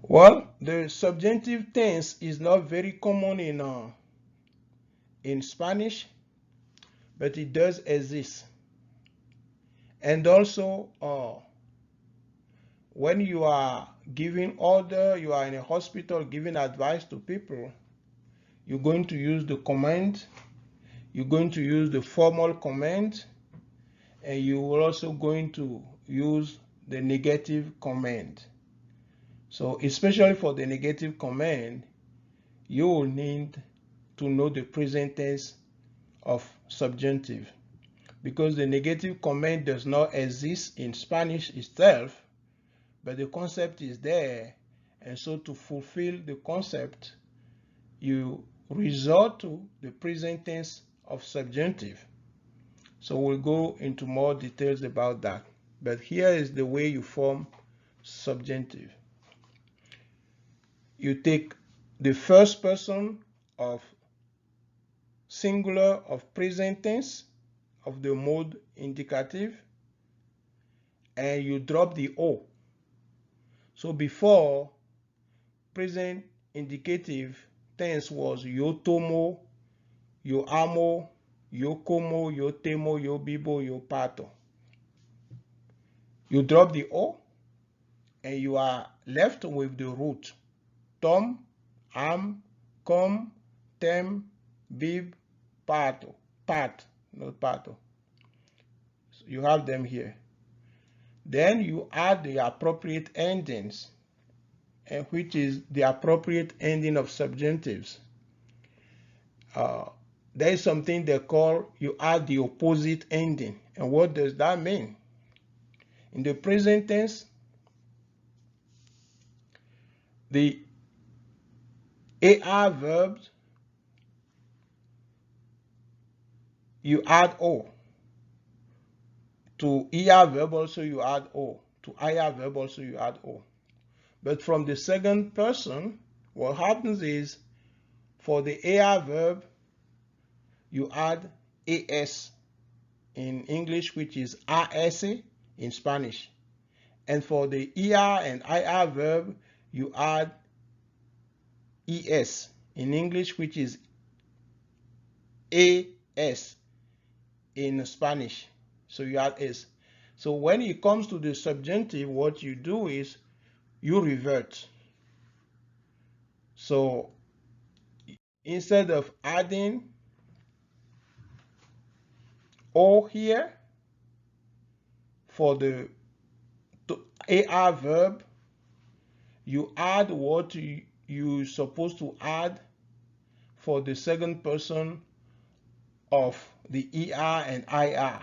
Well, the subjunctive tense is not very common in Spanish, but it does exist. And also, when you are giving order, you are in a hospital giving advice to people, you're going to use the command, you're going to use the formal command, and you are also going to use the negative command. So especially for the negative command, you will need to know the present tense of subjunctive, because the negative command does not exist in Spanish itself, but the concept is there, and so to fulfill the concept, you resort to the present tense of subjunctive. So we'll go into more details about that, but here is the way you form subjunctive. You take the first person of singular of present tense of the mode indicative, and you drop the O. So before, present indicative tense was yo tomo, yo amo, yo como, yo temo, yo vivo, yo parto. You drop the O and you are left with the root tom, am, com, tem, viv, parto. Part, not parto. So you have them here. Then you add the appropriate endings, which is the appropriate ending of subjunctives. There is something they call you add the opposite ending. And what does that mean? In the present tense, the AR verbs, you add O. To ER verb also you add O. To IR verb also you add O. But from the second person, what happens is for the AR verb, you add AS in English, which is RS in Spanish. And for the ER and IR verb, you add ES in English, which is AS in Spanish. So you add S. So when it comes to the subjunctive, what you do is you revert. So instead of adding O here for the AR verb, you add what you're supposed to add for the second person of the ER and IR.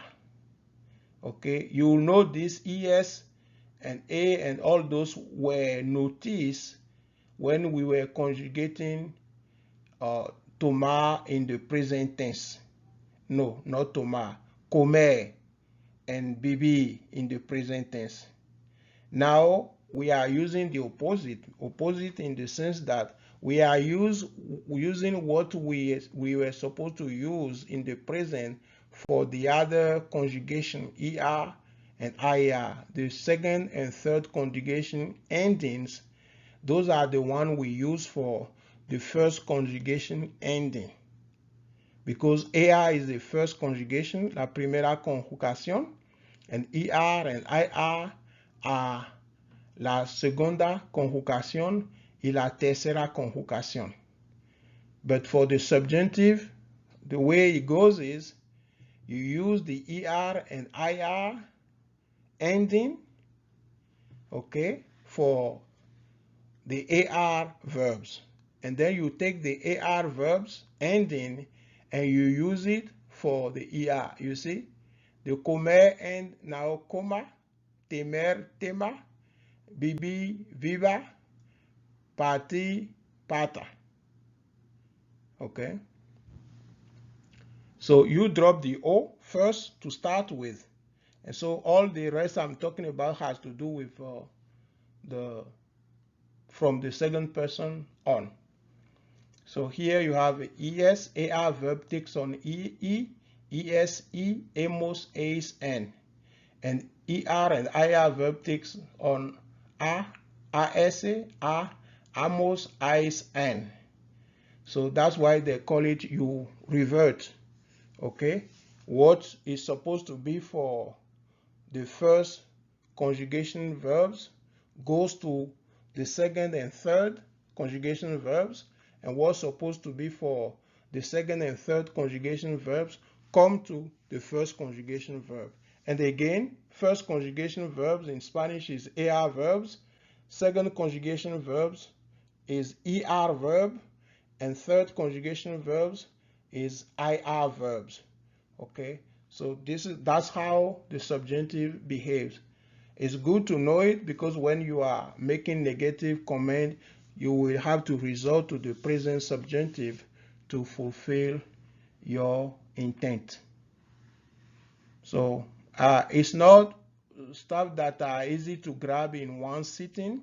Okay, you will know this ES and A and all those were noticed when we were conjugating Tomar in the present tense. No, not Tomar. Comer and Vivir in the present tense. Now we are using the opposite in the sense that we are using what we were supposed to use in the present for the other conjugation ER and IR. The second and third conjugation endings, those are the one we use for the first conjugation ending. Because AR is the first conjugation, la primera conjugación, and ER and IR are la segunda conjugación y la tercera conjugación. But for the subjunctive, the way it goes is you use the ER and IR ending, okay, for the AR verbs. And then you take the AR verbs ending and you use it for the ER. You see, the comer and now coma, temer, tema, vivir, viva, partir, parta. Okay. So you drop the O first to start with. And so all the rest I'm talking about has to do with from the second person on. So here you have ES, AR verb takes on EE, ES, E, amos, AS, N. And ER and IR verb takes on A, A-S-A, A, Amos, Ice, N. So that's why they call it you revert. Okay? What is supposed to be for the first conjugation verbs goes to the second and third conjugation verbs, and what's supposed to be for the second and third conjugation verbs come to the first conjugation verb. And again, first conjugation verbs in Spanish is AR verbs, second conjugation verbs is ER verb, and third conjugation verbs is IR verbs. Okay, so that's how the subjunctive behaves. It's good to know it because when you are making negative comment, you will have to resort to the present subjunctive to fulfill your intent. So it's not stuff that are easy to grab in one sitting.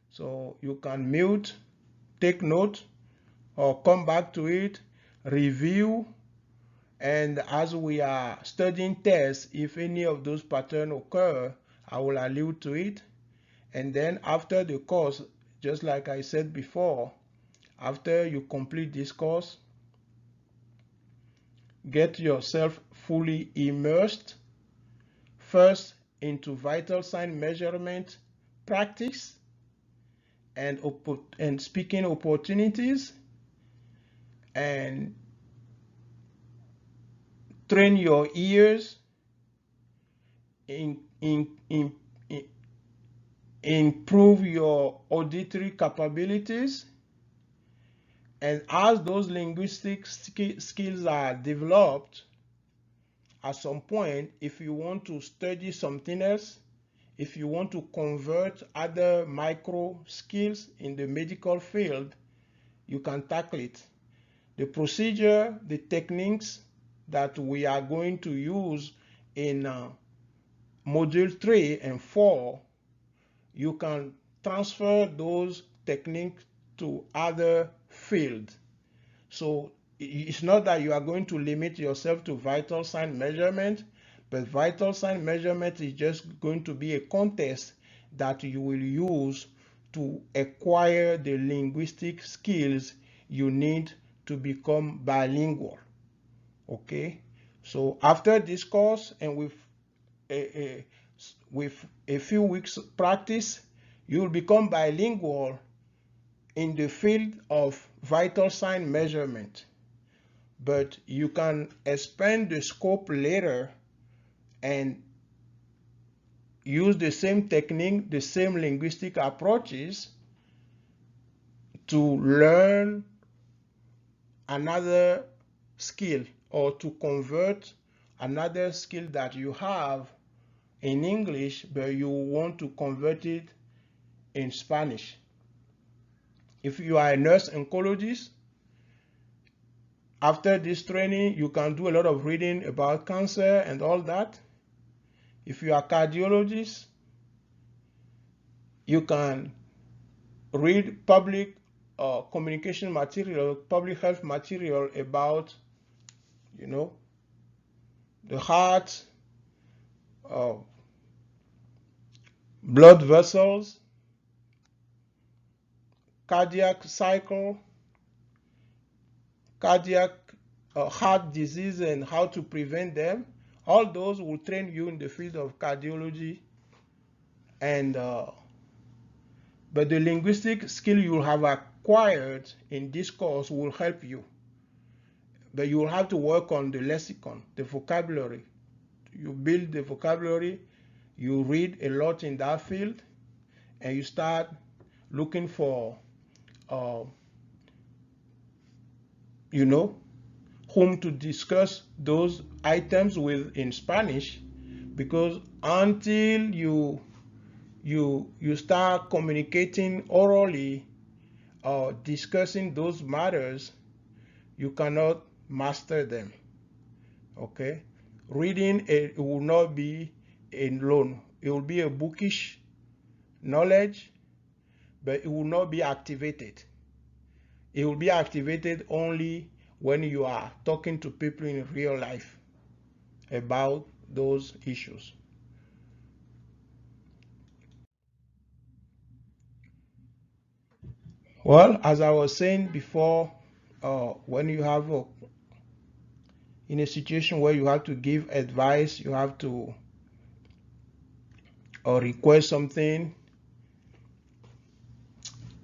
So you can mute, take note, or come back to it, review, and as we are studying tests, if any of those patterns occur, I will allude to it. And then after the course, just like I said before, after you complete this course, get yourself fully immersed first into vital sign measurement practice and speaking opportunities, and train your ears, improve your auditory capabilities, and as those linguistic skills are developed, at some point, if you want to study something else, if you want to convert other micro skills in the medical field, you can tackle it. The procedure, the techniques that we are going to use in module 3 and 4, you can transfer those techniques to other fields. So it's not that you are going to limit yourself to vital sign measurement, but vital sign measurement is just going to be a context that you will use to acquire the linguistic skills you need to become bilingual. Okay, so after this course and with a few weeks practice, you will become bilingual in the field of vital sign measurement. But you can expand the scope later and use the same technique, the same linguistic approaches to learn another skill or to convert another skill that you have in English, but you want to convert it in Spanish. If you are a nurse oncologist, after this training, you can do a lot of reading about cancer and all that. If you are a cardiologist, you can read public communication material, public health material about, the heart, blood vessels, cardiac cycle, cardiac heart disease and how to prevent them. All those will train you in the field of cardiology, and but the linguistic skill you have acquired in this course will help you. But you will have to work on the lexicon, the vocabulary. You build the vocabulary, you read a lot in that field, and you start looking for whom to discuss those items with in Spanish, because until you start communicating orally or discussing those matters, you cannot master them. Okay, reading it will not be alone. It will be a bookish knowledge, but it will not be activated. It will be activated only when you are talking to people in real life about those issues. Well, as I was saying before, when you have in a situation where you have to give advice, you have to or request something,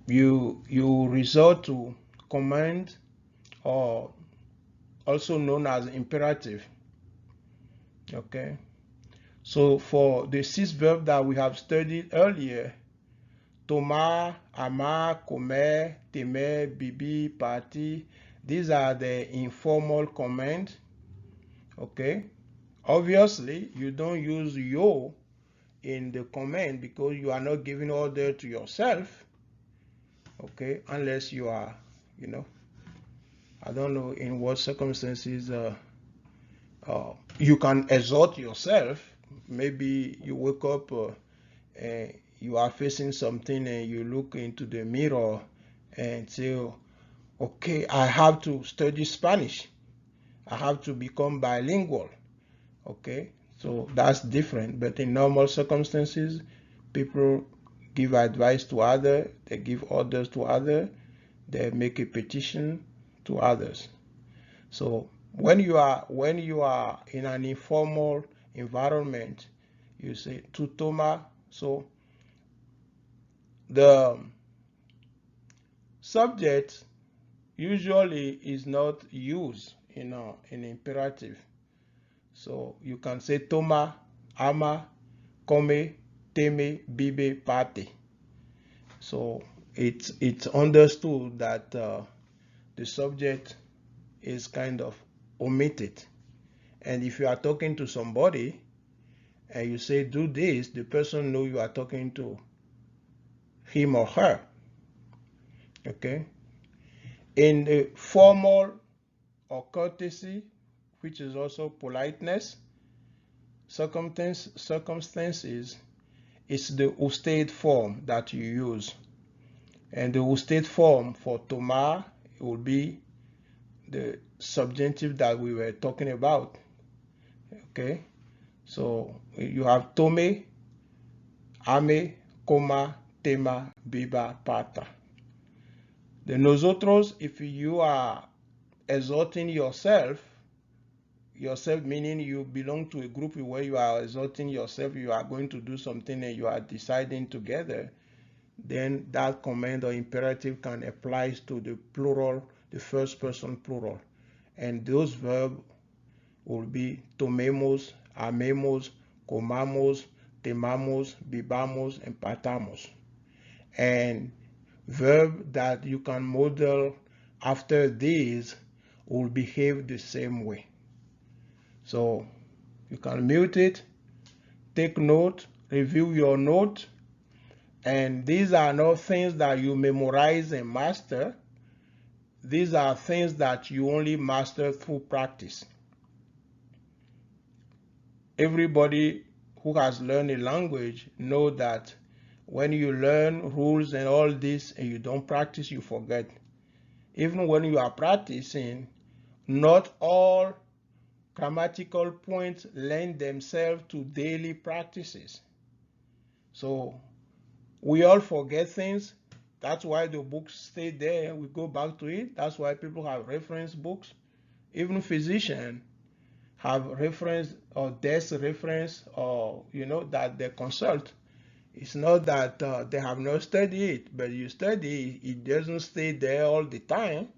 you resort to command, or also known as imperative. Okay, so for the 6 verbs that we have studied earlier, Tomar, amar, comer, temer, vivir, partir, these are the informal commands. Okay, obviously you don't use yo in the command because you are not giving order to yourself. Okay, unless you are, I don't know in what circumstances you can exhort yourself. Maybe you wake up and you are facing something and you look into the mirror and say, okay, I have to study Spanish. I have to become bilingual. Okay, so that's different. But in normal circumstances, people give advice to others, they give orders to others, they make a petition to others. So when you are in an informal environment, you say tu Tomar. So the subject usually is not used in imperative. So you can say Tomar, ama, come, teme, bibe, pate. So it's understood that the subject is kind of omitted. And if you are talking to somebody and you say do this, the person knows you are talking to him or her. Okay. In the formal or courtesy, which is also politeness, circumstances, it's the usted form that you use. And the usted form for Tomar will be the subjunctive that we were talking about. Okay, so you have tome, ame, coma, tema, biba, pata. The nosotros, if you are exhorting yourself meaning you belong to a group where you are exhorting yourself, you are going to do something and you are deciding together, then that command or imperative can apply to the plural, the first person plural. And those verbs will be tomemos, amemos, comamos, temamos, bibamos, and patamos. And verb that you can model after these will behave the same way. So you can mute it, take note, review your note, and these are not things that you memorize and master. These are things that you only master through practice. Everybody who has learned a language knows that when you learn rules and all this and you don't practice, you forget. Even when you are practicing, not all grammatical points lend themselves to daily practices. So we all forget things. That's why the books stay there. We go back to it. That's why people have reference books. Even physicians have reference or desk reference, or that they consult. It's not that they have not studied it, but you study it doesn't stay there all the time.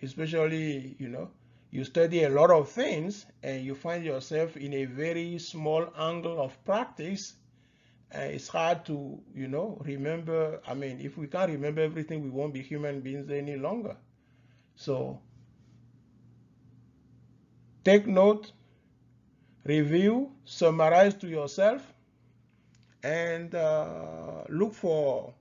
Especially you study a lot of things and you find yourself in a very small angle of practice. It's hard to remember. I mean, if we can't remember everything, we won't be human beings any longer. So take note, review, summarize to yourself, and look for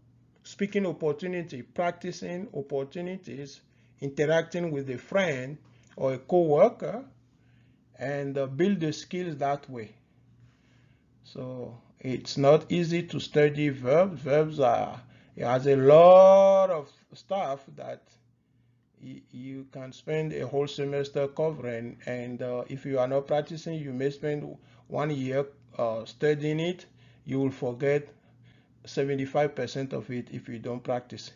speaking opportunity, practicing opportunities, interacting with a friend or a co-worker, and build the skills that way. So it's not easy to study verbs. Verbs it has a lot of stuff that you can spend a whole semester covering, and if you are not practicing, you may spend 1 year studying it. You will forget 75% of it if you don't practice.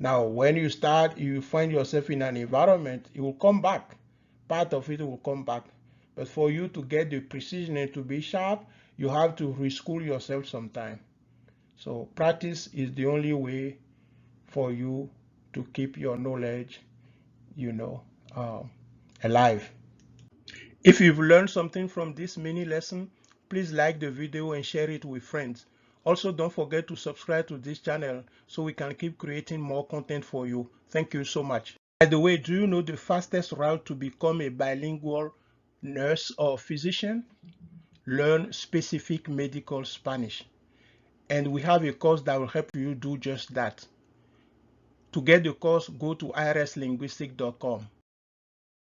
Now, when you start, you find yourself in an environment, it will come back. Part of it will come back. But for you to get the precision and to be sharp, you have to reschool yourself sometime. So practice is the only way for you to keep your knowledge, alive. If you've learned something from this mini lesson, please like the video and share it with friends. Also, don't forget to subscribe to this channel so we can keep creating more content for you. Thank you so much. By the way, do you know the fastest route to become a bilingual nurse or physician? Learn specific medical Spanish. And we have a course that will help you do just that. To get the course, go to RxLinguistics.com.